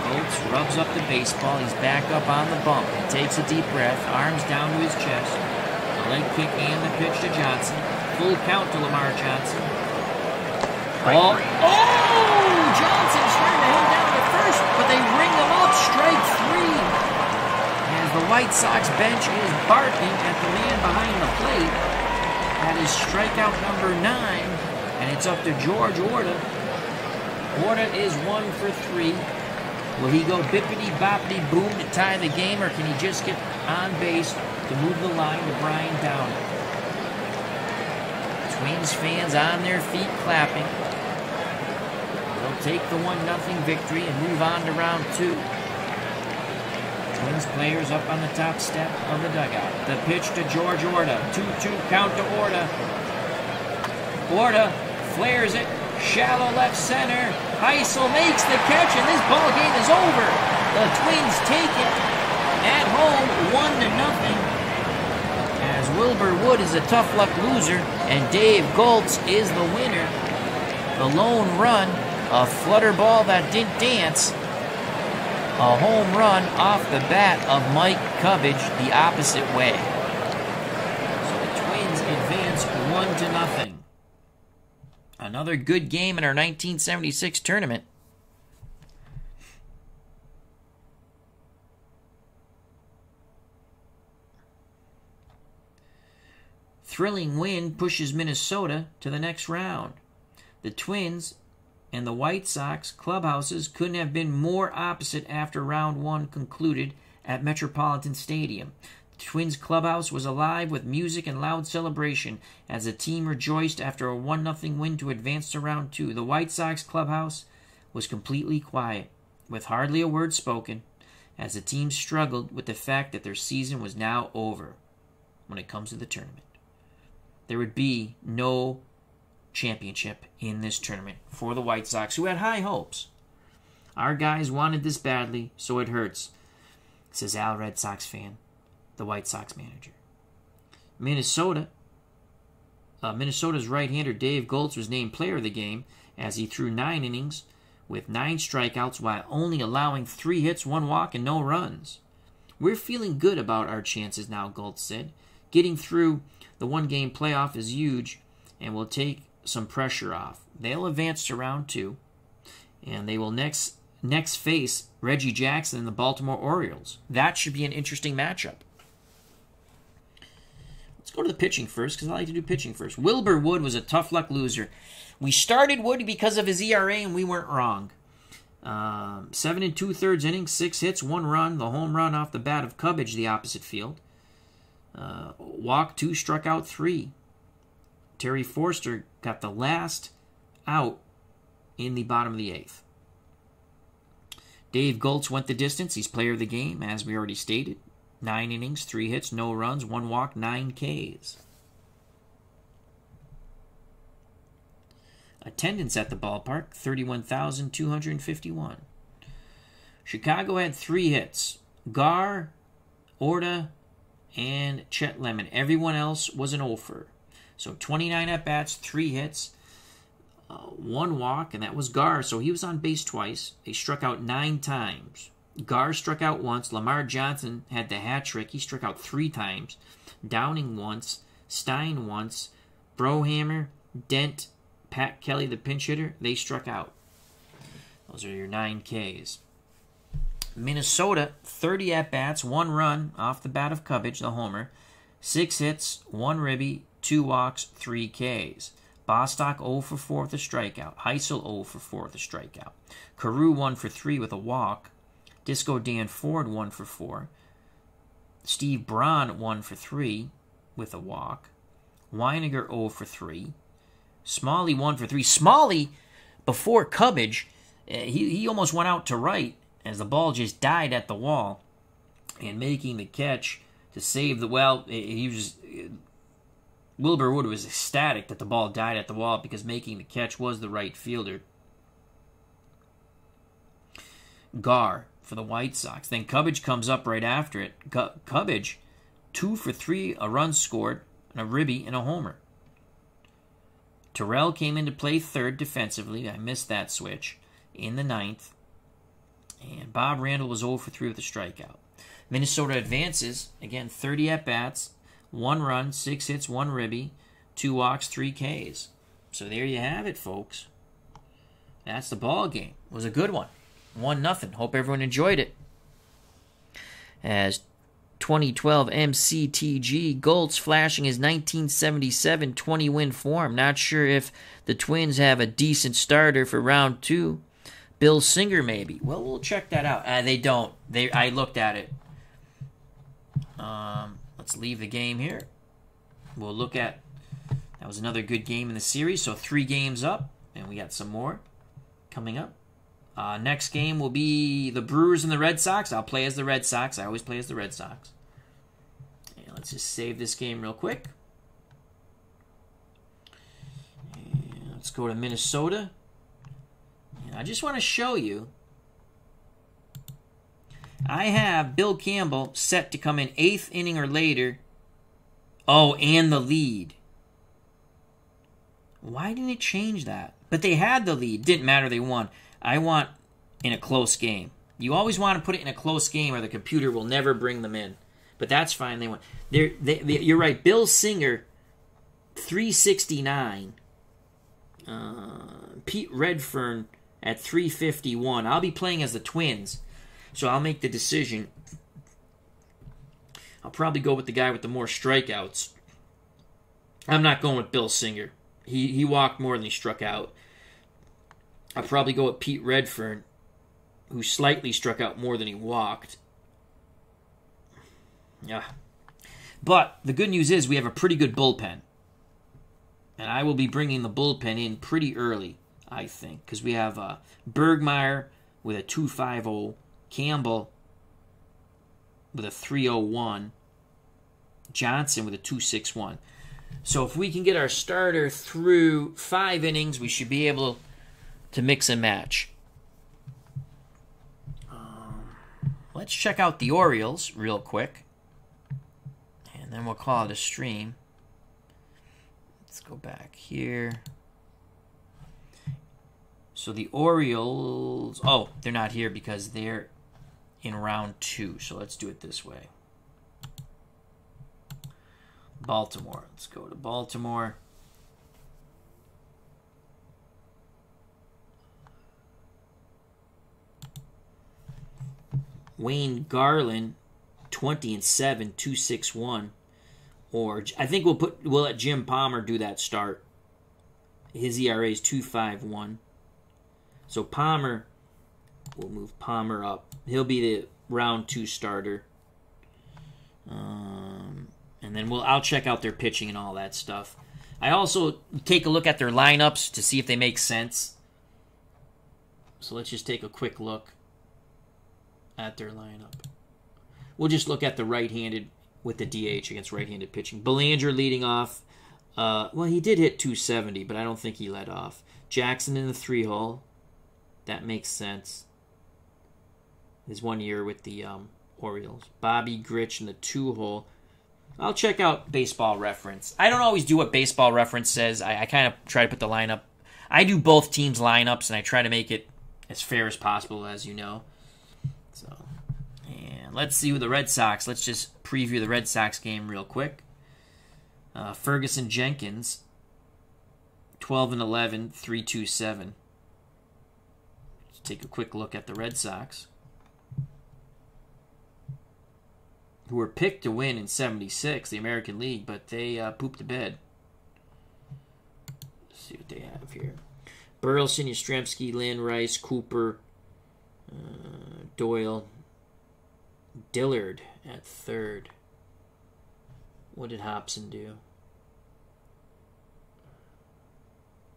Goltz rubs up the baseball. He's back up on the bump. He takes a deep breath, arms down to his chest. A leg kick and the pitch to Johnson. Full count to Lamar Johnson. Ball. Oh! Johnson's trying to head down to first, but they ring him up. Strike 3. As the White Sox bench is barking at the man behind the plate. That is strikeout number 9, and it's up to George Orta. Orta is 1 for 3. Will he go bippity-boppity-boom to tie the game, or can he just get on base to move the line to Brian Downing? Twins fans on their feet clapping. They'll take the 1-0 victory and move on to round 2. Twins players up on the top step of the dugout. The pitch to George Orta. 2-2 count to Orta. Orta flares it. Shallow left center. Heisel makes the catch, and this ball game is over. The Twins take it at home 1-0. As Wilbur Wood is a tough luck loser, and Dave Goltz is the winner. The lone run, a flutter ball that didn't dance. A home run off the bat of Mike Cubbage the opposite way. So the Twins advance 1-0. Another good game in our 1976 tournament. Thrilling win pushes Minnesota to the next round. The Twins and the White Sox clubhouses couldn't have been more opposite after round 1 concluded at Metropolitan Stadium. The Twins clubhouse was alive with music and loud celebration as the team rejoiced after a 1-0 win to advance to round 2. The White Sox clubhouse was completely quiet, with hardly a word spoken, as the team struggled with the fact that their season was now over when it comes to the tournament. There would be no championship in this tournament for the White Sox, who had high hopes. Our guys wanted this badly, so it hurts, says Al, Red Sox fan, the White Sox manager. Minnesota's right-hander Dave Goltz was named player of the game as he threw 9 innings with 9 strikeouts while only allowing 3 hits, 1 walk, and no runs. We're feeling good about our chances now, Goltz said. Getting through the 1-game playoff is huge and will take some pressure off. They'll advance to round 2, and they will next face Reggie Jackson and the Baltimore Orioles. That should be an interesting matchup. Let's go to the pitching first, because I like to do pitching first. Wilbur Wood was a tough luck loser. We started Wood because of his ERA, and we weren't wrong. 7 2/3 innings, 6 hits, 1 run. The home run off the bat of Cubbage, the opposite field. Walked 2, struck out 3. Terry Forster got the last out in the bottom of the 8th. Dave Goltz went the distance. He's player of the game, as we already stated. 9 innings, 3 hits, no runs, 1 walk, 9 Ks. Attendance at the ballpark, 31,251. Chicago had 3 hits. Gar, Orta, and Chet Lemon. Everyone else was an offer. So 29 at-bats, 3 hits, 1 walk, and that was Gar. So he was on base twice. They struck out 9 times. Gar struck out once. Lamar Johnson had the hat trick. He struck out 3 times. Downing once. Stein once. Brohammer, Dent, Pat Kelly, the pinch hitter, they struck out. Those are your 9 Ks. Minnesota, 30 at-bats, 1 run off the bat of Cubbage, the homer. 6 hits, 1 ribby, 2 walks, 3 Ks. Bostock 0 for 4 with a strikeout. Heisel 0 for 4 with a strikeout. Carew 1 for 3 with a walk. Disco Dan Ford 1 for 4. Steve Braun 1 for 3 with a walk. Weiniger 0 for 3. Smalley 1 for 3. Smalley, before Cubbage, he almost went out to right as the ball just died at the wall. And making the catch to save the, Wilbur Wood was ecstatic that the ball died at the wall because making the catch was the right fielder. Gar for the White Sox. Then Cubbage comes up right after it. Cubbage, 2 for 3, a run scored, and a ribby, and a homer. Terrell came into play third defensively. I missed that switch in the 9th. And Bob Randall was 0 for 3 with a strikeout. Minnesota advances. Again, 30 at-bats, 1 run, 6 hits, 1 ribby, 2 walks, 3 Ks. So there you have it, folks. That's the ball game. It was a good one. 1-0. Hope everyone enjoyed it. As 2012 MCTG, Goltz flashing his 1977 20-win form. Not sure if the Twins have a decent starter for round 2. Bill Singer, maybe. Well, we'll check that out. They don't. I looked at it. Let's leave the game here. We'll look at... That was another good game in the series. So 3 games up, and we got some more coming up. Next game will be the Brewers and the Red Sox. I'll play as the Red Sox. I always play as the Red Sox. And let's just save this game real quick. And let's go to Minnesota. And I just want to show you. I have Bill Campbell set to come in 8th inning or later. Oh, and the lead. Why didn't it change that? But they had the lead. Didn't matter. They won. I want in a close game. You always want to put it in a close game or the computer will never bring them in. But that's fine. They won. You're right. Bill Singer, 369. Pete Redfern at 351. I'll be playing as the Twins. So I'll make the decision. I'll probably go with the guy with the more strikeouts. I'm not going with Bill Singer. He walked more than he struck out. I'll probably go with Pete Redfern, who slightly struck out more than he walked. Yeah. But the good news is we have a pretty good bullpen. And I will be bringing the bullpen in pretty early, I think. Because we have Bergmeyer with a 2.50, Campbell with a 3.01, Johnson with a 2.61. So if we can get our starter through 5 innings, we should be able to mix and match. Let's check out the Orioles real quick. And then we'll call it a stream. Let's go back here. So the Orioles... Oh, they're not here because they're in round 2. So let's do it this way. Baltimore. Let's go to Baltimore. Wayne Garland, 20-7, 2.61. Or I think we'll let Jim Palmer do that start. His ERA is 2.51. So Palmer We'll move Palmer up. He'll be the round 2 starter. And then I'll check out their pitching and all that stuff. I also take a look at their lineups to see if they make sense. So let's just take a quick look at their lineup. We'll just look at the right-handed with the DH against right-handed pitching. Belanger leading off. He did hit 270, but I don't think he led off. Jackson in the 3-hole. That makes sense. His 1 year with the Orioles. Bobby Grich in the 2-hole. I'll check out Baseball Reference. I don't always do what Baseball Reference says. I kind of try to put the lineup. I do both teams' lineups, and I try to make it as fair as possible, as you know. So, and let's see with the Red Sox. Let's just preview the Red Sox game real quick. Ferguson Jenkins, 12-11, 3.27. Let's take a quick look at the Red Sox, who were picked to win in 76, the American League, but they pooped the bed. Let's see what they have here. Burleson, Yastrzemski, Lynn, Rice, Cooper, Doyle, Dillard at 3rd. What did Hobson do?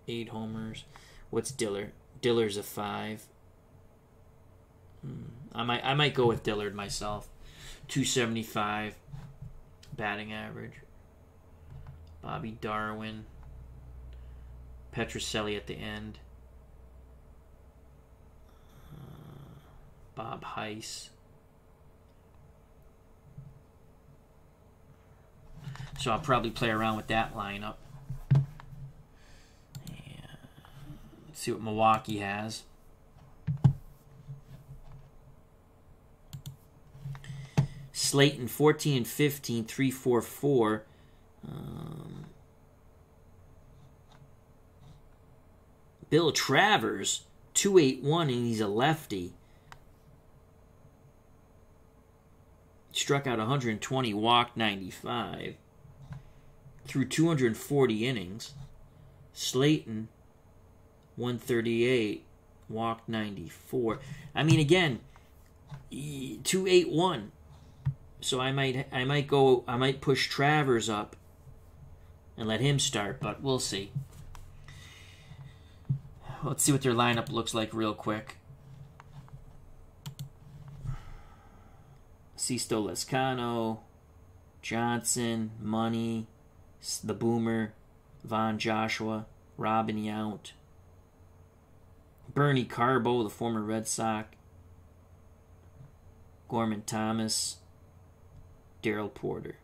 8 homers. What's Dillard? Dillard's a 5. I might go with Dillard myself. 275 batting average. Bobby Darwin. Petrocelli at the end. Bob Heiss. So I'll probably play around with that lineup. And let's see what Milwaukee has. Slayton, 14-15, 3.44. Bill Travers, 2.81, and he's a lefty. Struck out 120, walked 95. Threw 240 innings. Slayton, 138, walked 94. I mean, again, 2.81. So I might push Travers up and let him start, but we'll see. Let's see what their lineup looks like real quick. Sisto Lescano, Johnson, Money, the Boomer, Von Joshua, Robin Yount, Bernie Carbo, the former Red Sox, Gorman Thomas, Darrell Porter.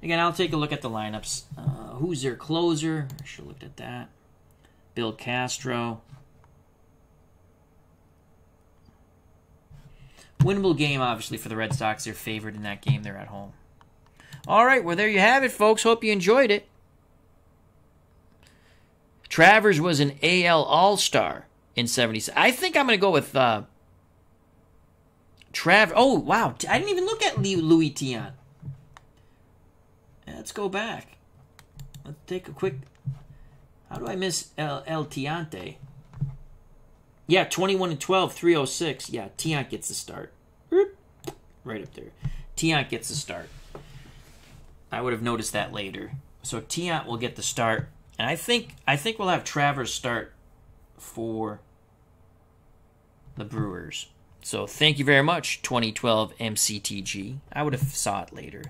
Again, I'll take a look at the lineups. Who's their closer? I should have looked at that. Bill Castro. Winnable game, obviously, for the Red Sox. They're favored in that game. They're at home. All right, well, there you have it, folks. Hope you enjoyed it. Travers was an AL All-Star in 76. I think I'm going to go with Travers. Oh, wow. I didn't even look at Louis Tiant. Let's go back. Let's take a quick... How do I miss El Tiante? Yeah, 21-12, 3.06. Yeah, Tiant gets the start. Right up there. Tiant gets the start. I would have noticed that later. So Tiant will get the start. And I think we'll have Travers start for the Brewers. So thank you very much, 2012 MCTG. I would have saw it later.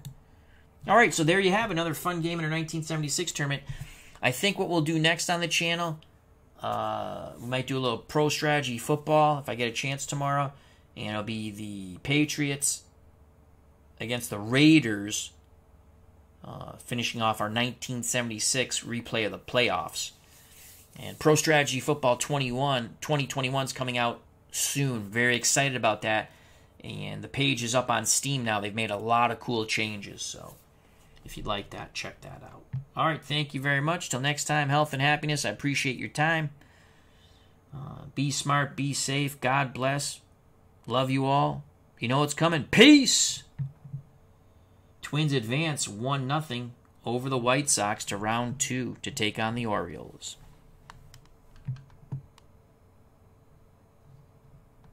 All right, so there you have another fun game in our 1976 tournament. I think what we'll do next on the channel, we might do a little pro strategy football if I get a chance tomorrow. And it'll be the Patriots against the Raiders, finishing off our 1976 replay of the playoffs. And Pro Strategy Football 2021 is coming out soon. Very excited about that. And the page is up on Steam now. They've made a lot of cool changes. So if you'd like that, check that out. All right, thank you very much. Till next time, health and happiness. I appreciate your time. Be smart, be safe. God bless. Love you all. You know what's coming. Peace! Twins advance 1-0 over the White Sox to round 2 to take on the Orioles.